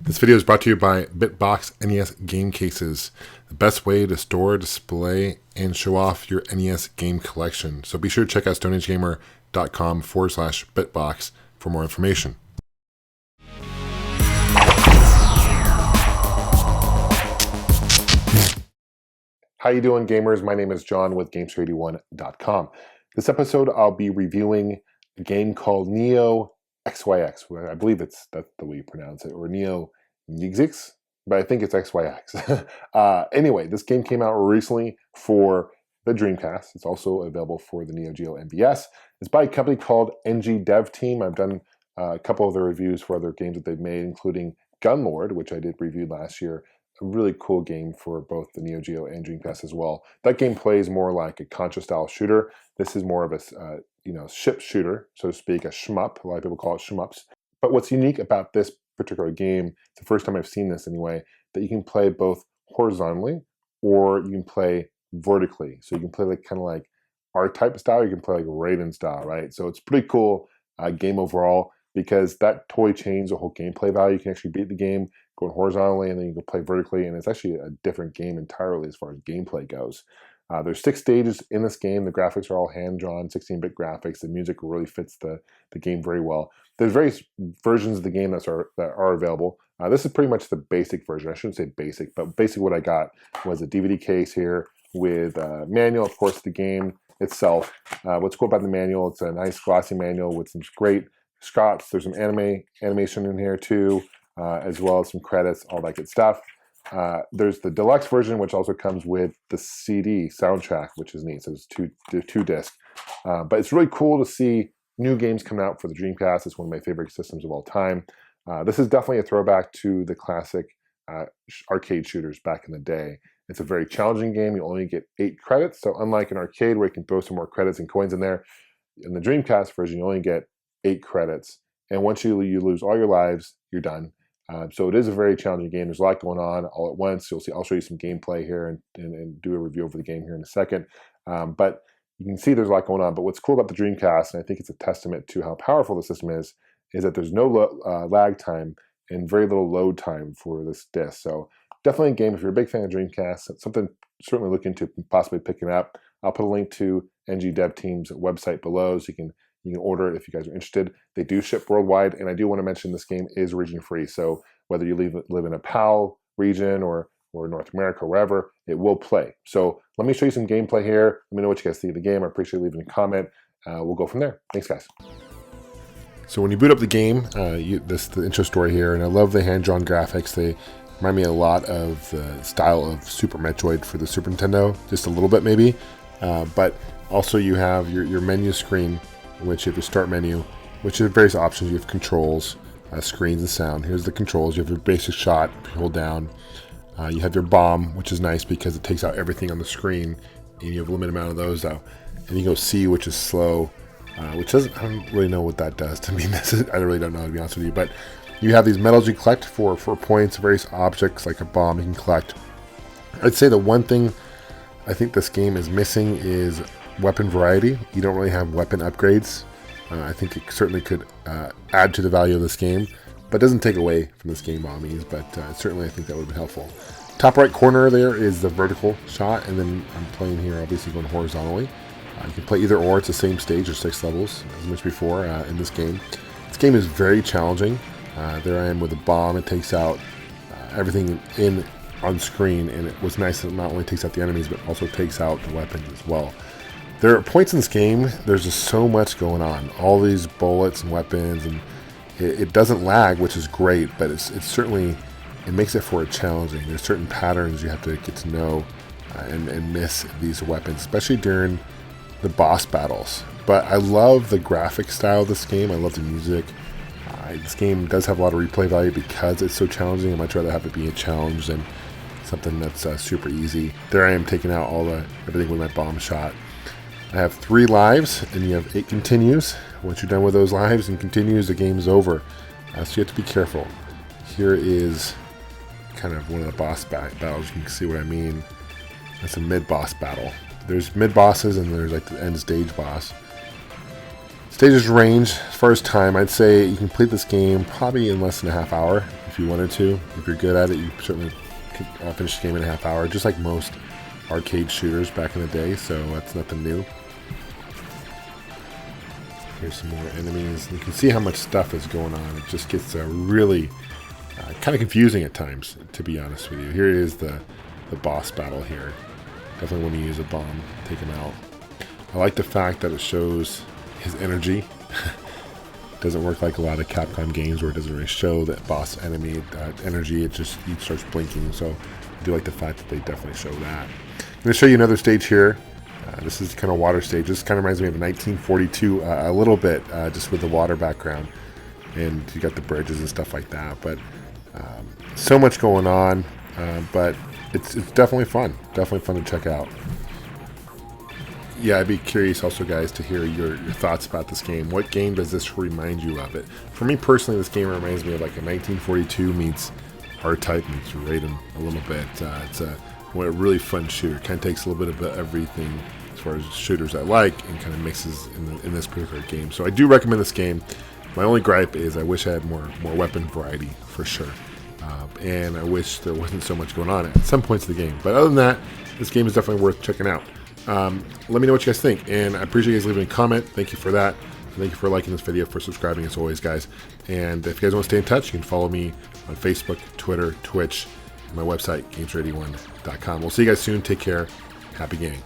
This video is brought to you by Bitbox NES Game Cases, the best way to store, display, and show off your NES game collection. So be sure to check out stoneagegamer.com/bitbox for more information. How you doing, gamers? My name is John with Gamester81.com. This episode, I'll be reviewing a game called Neo XYX. I believe that's the way you pronounce it, or Neo XYX, but I think it's XYX. Anyway, this game came out recently for the Dreamcast. It's also available for the Neo Geo NVS. It's by a company called NG Dev Team. I've done a couple of their reviews for other games that they've made, including Gunlord, which I did review last year. A really cool game for both the Neo Geo and Dreamcast as well. That game plays more like a Contra-style shooter. This is more of a ship shooter, so to speak, a shmup. A lot of people call it shmups. But what's unique about this particular game, it's the first time I've seen this anyway, that you can play both horizontally or you can play vertically. So you can play kind of like R-type style, you can play like Raiden style, right? So it's pretty cool game overall, because that totally changed the whole gameplay value. You can actually beat the game going horizontally, and then you can play vertically, and it's actually a different game entirely as far as gameplay goes. There's 6 stages in this game. The graphics are all hand-drawn, 16-bit graphics. The music really fits the game very well. There's various versions of the game that are available. This is pretty much the basic version. I shouldn't say basic, but basically what I got was a DVD case here with a manual, of course, the game itself. What's cool about the manual, it's a nice glossy manual with some great shots. There's some animation in here too, as well as some credits, all that good stuff. There's the deluxe version, which also comes with the CD soundtrack, which is neat. So it's two discs. But it's really cool to see new games coming out for the Dreamcast. It's one of my favorite systems of all time. This is definitely a throwback to the classic arcade shooters back in the day. It's a very challenging game. You only get 8 credits. So unlike an arcade where you can throw some more credits and coins in there, in the Dreamcast version, you only get 8 credits. And once you lose all your lives, you're done. So it is a very challenging game. There's a lot going on all at once. You'll see. I'll show you some gameplay here and do a review over the game here in a second. But you can see there's a lot going on. But what's cool about the Dreamcast, and I think it's a testament to how powerful the system is that there's no lag time and very little load time for this disc. So definitely a game, if you're a big fan of Dreamcast, something certainly look into possibly picking up. I'll put a link to NG Dev Team's website below, so you can order it if you guys are interested. They do ship worldwide, and I do want to mention this game is region free. So whether you live in a PAL region or North America or wherever, it will play. So let me show you some gameplay here. Let me know what you guys think of the game. I appreciate leaving a comment. We'll go from there. Thanks, guys. So when you boot up the game, this is the intro story here, and I love the hand-drawn graphics. They remind me a lot of the style of Super Metroid for the Super Nintendo, just a little bit maybe. But also you have your menu screen, which you have your start menu, which has various options. You have controls, screens, and sound. Here's the controls. You have your basic shot, if you hold down. You have your bomb, which is nice because it takes out everything on the screen, and you have a limited amount of those though. And you go C, which is slow, which doesn't, I don't really know what that does to me. I really don't know, to be honest with you. But you have these medals you collect for points, various objects like a bomb you can collect. I'd say the one thing I think this game is missing is weapon variety. You don't really have weapon upgrades. I think it certainly could add to the value of this game, but it doesn't take away from this game by all means, but certainly I think that would be helpful. Top right corner there is the vertical shot, and then I'm playing here obviously going horizontally. You can play either or. It's the same stage or 6 levels as much before in this game. This game is very challenging. There I am with a bomb. It takes out everything on screen, and it was nice that it not only takes out the enemies but also takes out the weapons as well. There are points in this game, there's just so much going on. All these bullets and weapons, and it doesn't lag, which is great, but it's certainly, it makes it for it challenging. There's certain patterns you have to get to know and miss these weapons, especially during the boss battles. But I love the graphic style of this game. I love the music. This game does have a lot of replay value because it's so challenging. I'd much rather have it be a challenge than something that's super easy. There I am taking out everything with my bomb shot. I have 3 lives, and you have 8 continues. Once you're done with those lives and continues, the game is over. So you have to be careful. Here is kind of one of the boss battles. You can see what I mean. That's a mid-boss battle. There's mid-bosses, and there's like the end stage boss. Stages range, as far as time, I'd say you complete this game probably in less than a half hour. if you wanted to. If you're good at it, you certainly could finish the game in a half hour, just like most arcade shooters back in the day, so that's nothing new. Here's some more enemies. You can see how much stuff is going on. It just gets really kind of confusing at times, to be honest with you. Here is the boss battle here. Definitely want to use a bomb, take him out. I like the fact that it shows his energy. Doesn't work like a lot of Capcom games where it doesn't really show that boss enemy energy. It just starts blinking. So I do like the fact that they definitely show that. I'm going to show you another stage here. This is kind of water stage. This kind of reminds me of 1942 a little bit, just with the water background. And you got the bridges and stuff like that. But so much going on. But it's definitely fun. Definitely fun to check out. Yeah, I'd be curious also, guys, to hear your thoughts about this game. What game does this remind you of? It for me personally, this game reminds me of like a 1942 meets R-Type meets Raiden a little bit. It's a really fun shooter. Kind of takes a little bit of everything as far as shooters I like and kind of mixes in this particular game. So I do recommend this game. My only gripe is I wish I had more weapon variety for sure, and I wish there wasn't so much going on at some points of the game. But other than that, this game is definitely worth checking out. Let me know what you guys think, and I appreciate you guys leaving a comment. Thank you for that. Thank you for liking this video, for subscribing as always, guys. And if you guys want to stay in touch, you can follow me on Facebook, Twitter, Twitch, and my website, Gamester81.com. We'll see you guys soon. Take care. Happy gaming.